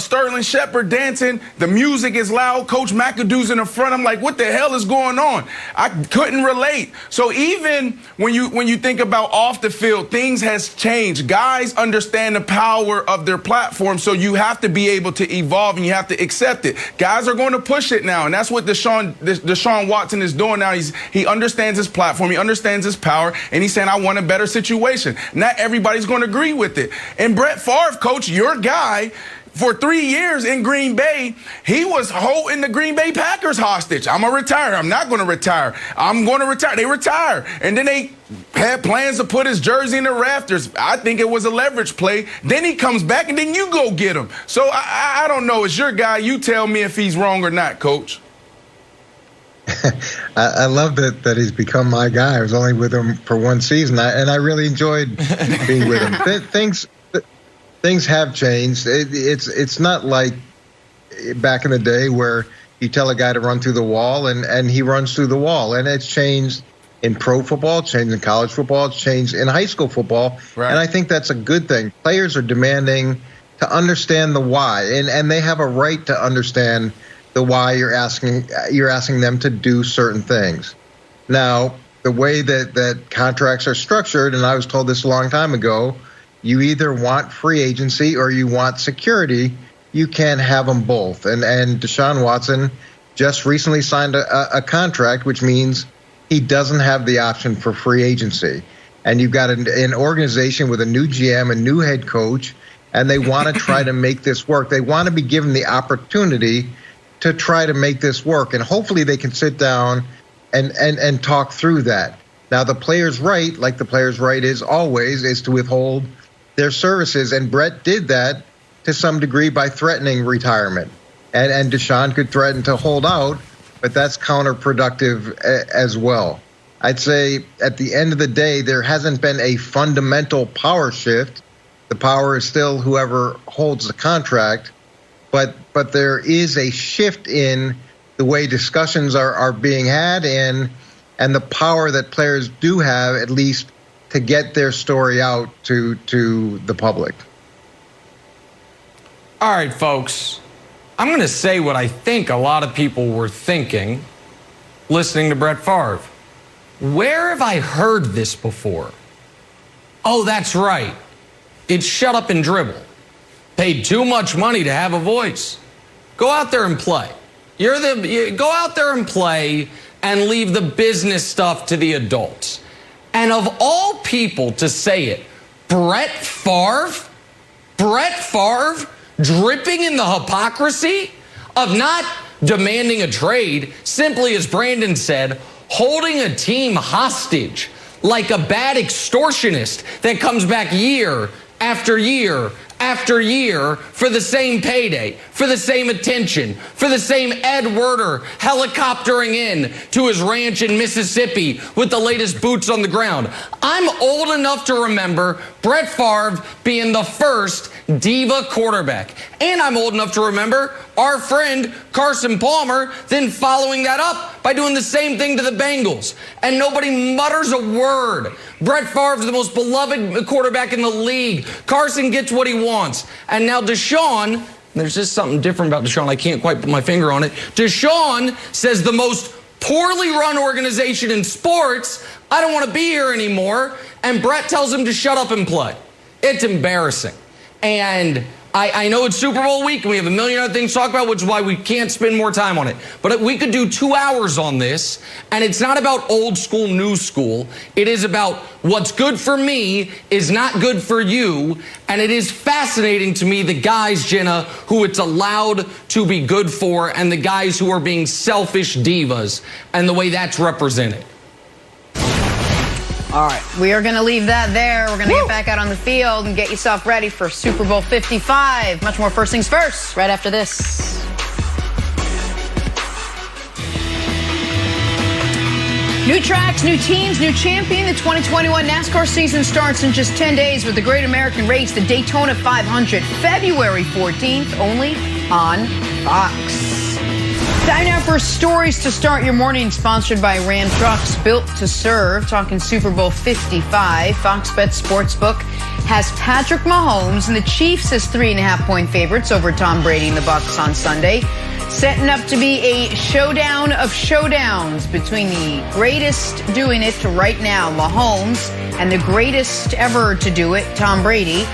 Sterling Shepard dancing. The music is loud. Coach McAdoo's in the front. I'm like, what the hell is going on? I couldn't relate. So even when you think about off the field, things has changed. Guys understand the power of their platform, so you have to be able to evolve and you have to accept it. Guys are going to push it now, and that's what Deshaun Watson is doing now. He understands his platform, he understands his power, and he's saying, I want a better situation. Not everybody's going to agree with it. And Brett Favre, coach, your guy, for 3 years in Green Bay, he was holding the Green Bay Packers hostage. I'm going to retire. I'm not going to retire. I'm going to retire. They retire. And then they had plans to put his jersey in the rafters. I think it was a leverage play. Then he comes back, and then you go get him. So I don't know. It's your guy. You tell me if he's wrong or not, coach. I love that he's become my guy. I was only with him for one season, and I really enjoyed being with him. Things have changed. It's not like back in the day where you tell a guy to run through the wall and he runs through the wall. And it's changed in pro football, it's changed in college football, it's changed in high school football. Right. And I think that's a good thing. Players are demanding to understand the why, and they have a right to understand the why you're asking them to do certain things. Now, the way that contracts are structured, and I was told this a long time ago, you either want free agency or you want security. You can't have them both. And Deshaun Watson just recently signed a contract, which means he doesn't have the option for free agency. And you've got an organization with a new GM, a new head coach, and they want to try to make this work. They want to be given the opportunity to try to make this work, and hopefully they can sit down and talk through that. Now, the player's right, like the player's right is always, is to withhold their services, and Brett did that to some degree by threatening retirement. And Deshaun could threaten to hold out, but that's counterproductive as well. I'd say at the end of the day, there hasn't been a fundamental power shift. The power is still whoever holds the contract, but there is a shift in the way discussions are being had and the power that players do have, at least to get their story out to the public. All right, folks, I'm going to say what I think a lot of people were thinking listening to Brett Favre. Where have I heard this before? Oh, that's right. It's shut up and dribble. Paid too much money to have a voice. Go out there and play. Go out there and play and leave the business stuff to the adults. And of all people to say it, Brett Favre, dripping in the hypocrisy of not demanding a trade, simply as Brandon said, holding a team hostage like a bad extortionist that comes back year after year after year for the same payday, for the same attention, for the same Ed Werder helicoptering in to his ranch in Mississippi with the latest boots on the ground. I'm old enough to remember Brett Favre being the first diva quarterback. And I'm old enough to remember our friend Carson Palmer then following that up by doing the same thing to the Bengals. And nobody mutters a word. Brett Favre's the most beloved quarterback in the league. Carson gets what he wants. And now Deshaun, there's just something different about Deshaun. I can't quite put my finger on it. Deshaun says the most poorly run organization in sports, I don't want to be here anymore. And Brett tells him to shut up and play. It's embarrassing. And I know it's Super Bowl week and we have a million other things to talk about, which is why we can't spend more time on it. But we could do 2 hours on this, and it's not about old school, new school. It is about what's good for me is not good for you. And it is fascinating to me, the guys, Jenna, who it's allowed to be good for, and the guys who are being selfish divas, and the way that's represented. All right, we are going to leave that there. We're going to get back out on the field and get yourself ready for Super Bowl 55. Much more First Things First right after this. New tracks, new teams, new champion. The 2021 NASCAR season starts in just 10 days with the Great American Race, the Daytona 500, February 14th, only on Fox. Time now for stories to start your morning, sponsored by Ram Trucks, built to serve. Talking Super Bowl 55. Fox Bet Sportsbook has Patrick Mahomes and the Chiefs as 3.5-point favorites over Tom Brady and the Bucs on Sunday. Setting up to be a showdown of showdowns between the greatest doing it right now, Mahomes, and the greatest ever to do it, Tom Brady.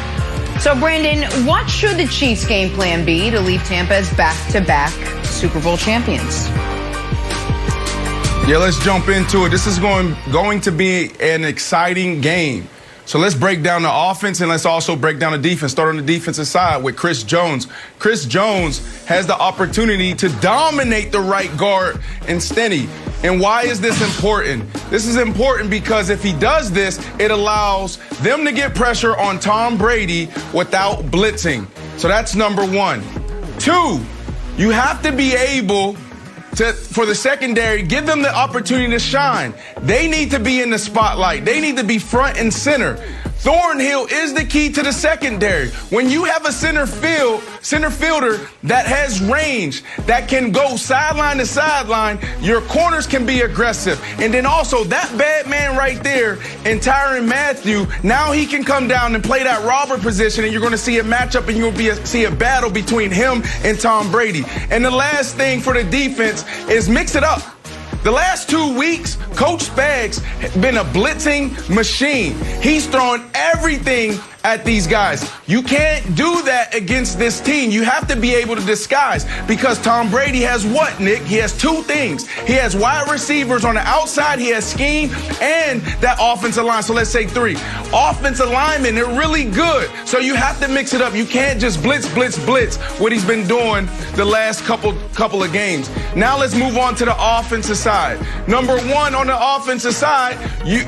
So, Brandon, what should the Chiefs' game plan be to leave Tampa as back-to-back Super Bowl champions? Yeah, let's jump into it. This is going to be an exciting game. So let's break down the offense and let's also break down the defense. Start on the defensive side with Chris Jones. Chris Jones has the opportunity to dominate the right guard in Stenny. And why is this important? This is important because if he does this, it allows them to get pressure on Tom Brady without blitzing. So that's number one. Two, you have to be able to, for the secondary, give them the opportunity to shine. They need to be in the spotlight. They need to be front and center. Thornhill is the key to the secondary. When you have a center fielder that has range, that can go sideline to sideline, your corners can be aggressive. And then also that bad man right there in Tyrann Mathieu, now he can come down and play that robber position, and you're going to see a matchup and you're going to see a battle between him and Tom Brady. And the last thing for the defense is mix it up. The last 2 weeks, Coach Spags has been a blitzing machine. He's throwing everything at these guys. You can't do that against this team. You have to be able to disguise, because Tom Brady has what, Nick? He has two things. He has wide receivers on the outside, he has scheme, and that offensive line. So let's say three. Offensive linemen, they're really good. So you have to mix it up. You can't just blitz, what he's been doing the last couple of games. Now let's move on to the offensive side. Number one on the offensive side, you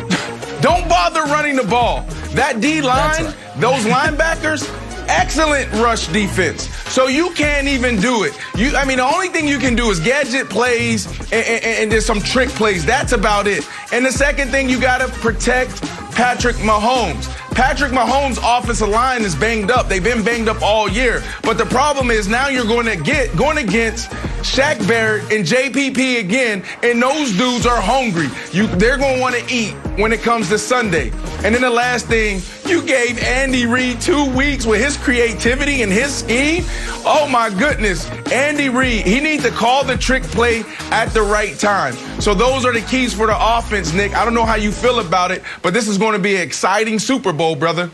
don't bother running the ball. That D-line, those linebackers, excellent rush defense. So you can't even do it. The only thing you can do is gadget plays and there's some trick plays. That's about it. And the second thing, you got to protect Patrick Mahomes. Patrick Mahomes' offensive line is banged up. They've been banged up all year. But the problem is now you're going against Shaq Barrett and JPP again, and those dudes are hungry. They're going to want to eat when it comes to Sunday. And then the last thing, you gave Andy Reid 2 weeks with his creativity and his scheme. Oh, my goodness. Andy Reid, he needs to call the trick play at the right time. So those are the keys for the offense, Nick. I don't know how you feel about it, but this is going to be an exciting Super Bowl, brother.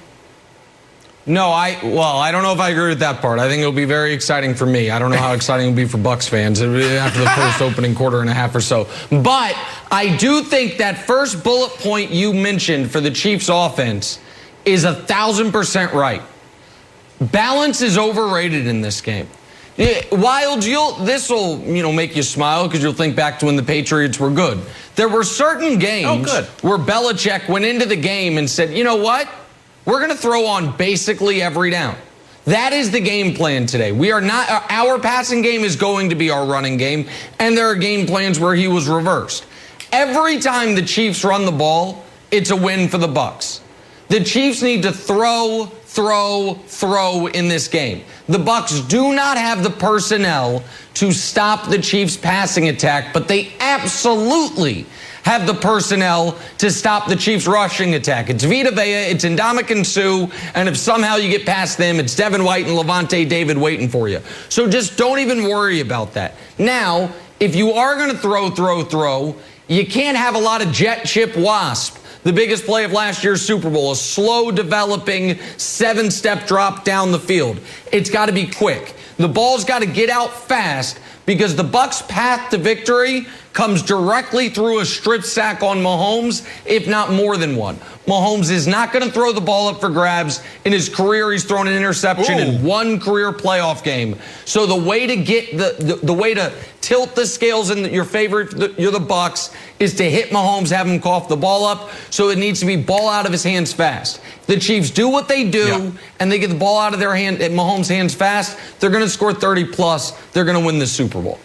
No, I don't know if I agree with that part. I think it'll be very exciting for me. I don't know how exciting it'll be for Bucs fans after the first opening quarter and a half or so. But I do think that first bullet point you mentioned for the Chiefs offense is 1,000% right. Balance is overrated in this game. Wild, this will make you smile because you'll think back to when the Patriots were good. There were certain games where Belichick went into the game and said, you know what? We're going to throw on basically every down. That is the game plan today. We are not, our passing game is going to be our running game, and there are game plans where he was reversed. Every time the Chiefs run the ball, it's a win for the Bucs. The Chiefs need to throw in this game. The Bucs do not have the personnel to stop the Chiefs' passing attack, but they absolutely have the personnel to stop the Chiefs' rushing attack. It's Vita Vea, it's Ndamukong Suh, and if somehow you get past them, it's Devin White and Levante David waiting for you. So just don't even worry about that. Now, if you are going to throw, you can't have a lot of jet chip wasp. The biggest play of last year's Super Bowl, a slow developing 7-step drop down the field. It's got to be quick. The ball's got to get out fast because the Bucs' path to victory comes directly through a strip sack on Mahomes, if not more than one. Mahomes is not going to throw the ball up for grabs. In his career, he's thrown an interception in one career playoff game. So the way to get the way to tilt the scales in your favor, you're the Bucs, is to hit Mahomes, have him cough the ball up. So it needs to be ball out of his hands fast. The Chiefs do what they do, and they get the ball out of their hand at Mahomes' hands fast. They're going to score 30 plus. They're going to win the Super Bowl.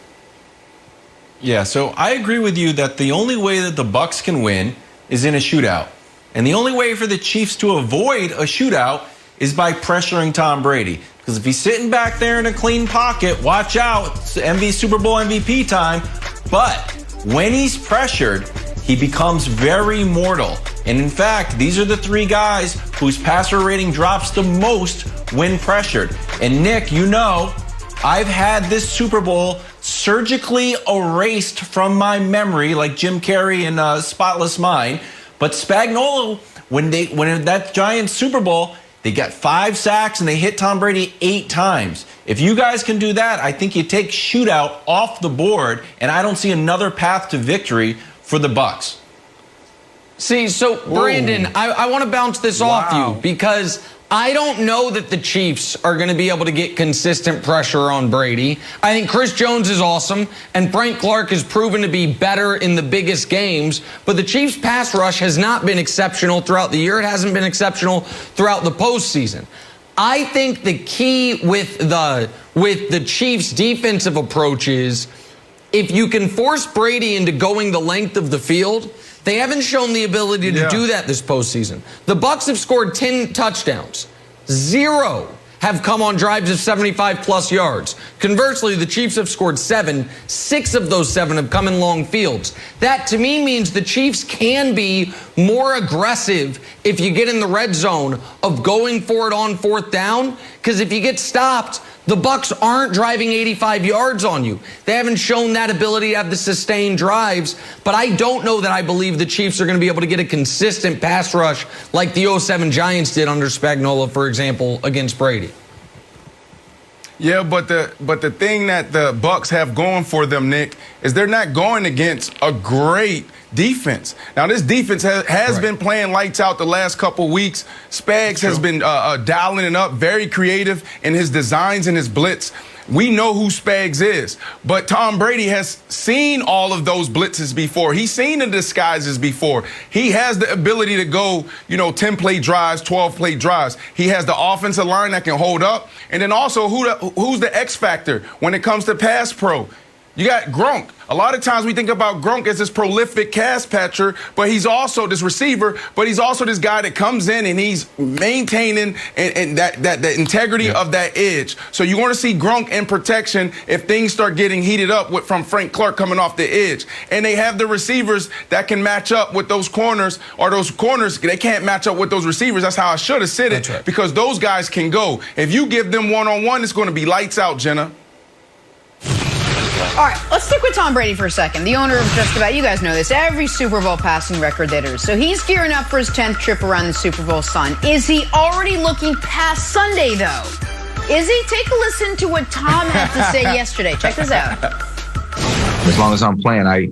Yeah, so I agree with you that the only way that the Bucs can win is in a shootout. And the only way for the Chiefs to avoid a shootout is by pressuring Tom Brady. Because if he's sitting back there in a clean pocket, watch out, it's Super Bowl MVP time. But when he's pressured, he becomes very mortal. And in fact, these are the three guys whose passer rating drops the most when pressured. And Nick, you know, I've had this Super Bowl surgically erased from my memory, like Jim Carrey in Spotless Mind. But Spagnuolo, when that Giants Super Bowl, they got 5 sacks and they hit Tom Brady 8 times. If you guys can do that, I think you take shootout off the board, and I don't see another path to victory for the Bucs. See, so Brandon, I want to bounce this off you because I don't know that the Chiefs are going to be able to get consistent pressure on Brady. I think Chris Jones is awesome, and Frank Clark has proven to be better in the biggest games, but the Chiefs' pass rush has not been exceptional throughout the year. It hasn't been exceptional throughout the postseason. I think the key with the Chiefs' defensive approach is if you can force Brady into going the length of the field. They haven't shown the ability to do that this postseason. The Bucs have scored 10 touchdowns. 0 have come on drives of 75-plus yards. Conversely, the Chiefs have scored 7. 6 of those 7 have come in long fields. That, to me, means the Chiefs can be more aggressive if you get in the red zone of going for it on 4th down, because if you get stopped, the Bucs aren't driving 85 yards on you. They haven't shown that ability to have the sustained drives, but I don't know that I believe the Chiefs are going to be able to get a consistent pass rush like the 07 Giants did under Spagnuolo, for example, against Brady. Yeah, but the thing that the Bucs have going for them, Nick, is they're not going against a great defense. Now, this defense has been playing lights out the last couple weeks. Spags has been dialing it up, very creative in his designs and his blitz. We know who Spags is, but Tom Brady has seen all of those blitzes before. He's seen the disguises before. He has the ability to go, 10-play drives, 12-play drives. He has the offensive line that can hold up. And then also, who's the X factor when it comes to pass pro? You got Gronk. A lot of times we think about Gronk as this prolific pass catcher, but he's also this receiver, but he's also this guy that comes in and he's maintaining and that integrity of that edge. So you want to see Gronk in protection if things start getting heated up from Frank Clark coming off the edge. And they have the receivers that can match up with those corners, or those corners, they can't match up with those receivers. That's how I should have said it, because those guys can go. If you give them one-on-one, it's going to be lights out, Jenna. All right, let's stick with Tom Brady for a second. The owner of just about, you guys know this, every Super Bowl passing record there is. So he's gearing up for his 10th trip around the Super Bowl sun. Is he already looking past Sunday, though? Is he? Take a listen to what Tom had to say yesterday. Check this out. As long as I'm playing, I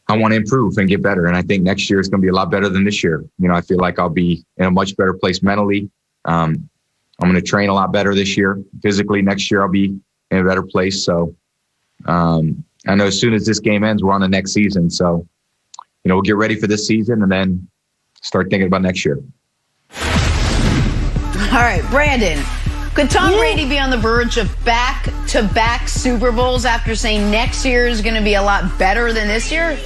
want to improve and get better. And I think next year is going to be a lot better than this year. I feel like I'll be in a much better place mentally. I'm going to train a lot better this year. Physically, next year I'll be in a better place. So I know as soon as this game ends, we're on the next season. So, we'll get ready for this season and then start thinking about next year. All right, Brandon, Could Tom Brady be on the verge of back-to-back Super Bowls after saying next year is going to be a lot better than this year?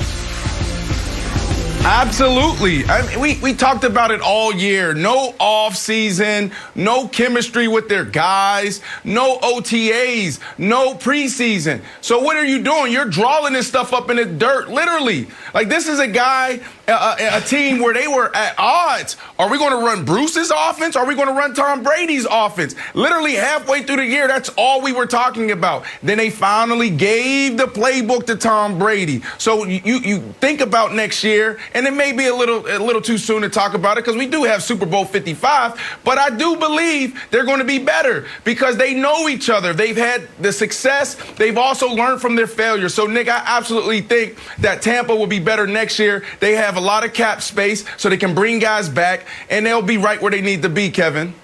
Absolutely. I mean, we talked about it all year. No off season, no chemistry with their guys, no OTAs, no preseason. So what are you doing? You're drawing this stuff up in the dirt, literally. Like, this is a guy, a team where they were at odds. Are we going to run Bruce's offense? Or are we going to run Tom Brady's offense? Literally halfway through the year, that's all we were talking about. Then they finally gave the playbook to Tom Brady. So you think about next year, and it may be a little too soon to talk about it because we do have Super Bowl 55, but I do believe they're going to be better because they know each other. They've had the success. They've also learned from their failures. So, Nick, I absolutely think that Tampa will be better next year. They have a lot of cap space, so they can bring guys back, and they'll be right where they need to be, Kevin.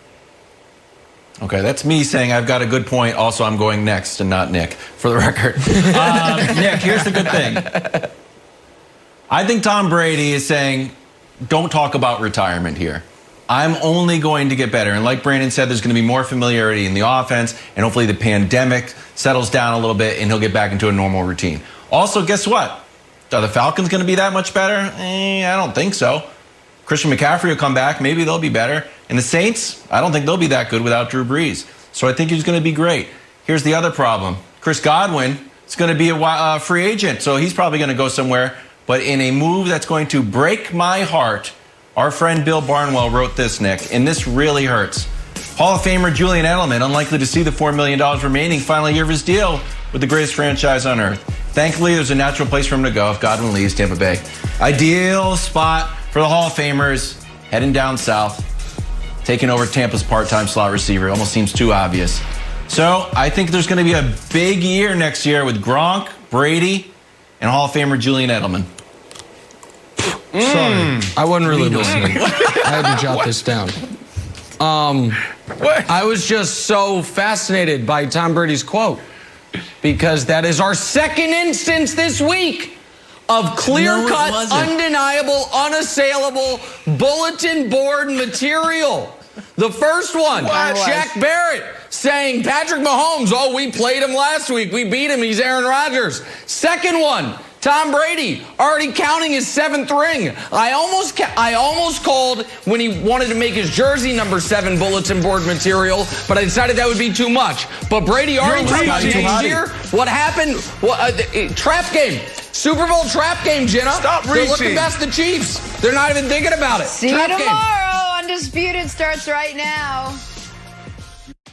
Okay, that's me saying I've got a good point. Also, I'm going next and not Nick, for the record. Nick, here's the good thing. I think Tom Brady is saying, don't talk about retirement here. I'm only going to get better. And like Brandon said, there's going to be more familiarity in the offense, and hopefully the pandemic settles down a little bit and he'll get back into a normal routine. Also, guess what? Are the Falcons going to be that much better? I don't think so. Christian McCaffrey will come back. Maybe they'll be better. And the Saints, I don't think they'll be that good without Drew Brees. So I think he's going to be great. Here's the other problem. Chris Godwin is going to be a free agent, so he's probably going to go somewhere. But in a move that's going to break my heart, our friend Bill Barnwell wrote this, Nick, and this really hurts. Hall of Famer Julian Edelman, unlikely to see the $4 million remaining final year of his deal with the greatest franchise on earth. Thankfully, there's a natural place for him to go if Godwin leaves Tampa Bay. Ideal spot for the Hall of Famers, heading down south, taking over Tampa's part-time slot receiver. Almost seems too obvious. So I think there's going to be a big year next year with Gronk, Brady, and Hall of Famer Julian Edelman. Sorry, I wasn't really listening. I had to jot this down. I was just so fascinated by Tom Brady's quote because that is our second instance this week of clear-cut, undeniable, unassailable bulletin board material. The first one, Shaq Barrett saying Patrick Mahomes, we played him last week. We beat him. He's Aaron Rodgers. Second one, Tom Brady already counting his 7th ring. I almost called when he wanted to make his jersey number 7 bulletin board material, but I decided that would be too much. But Brady already talked about next year. What happened? Trap game. Super Bowl trap game, Jenna. Stop reaching. They're looking past the Chiefs. They're not even thinking about it. See you tomorrow. Undisputed starts right now.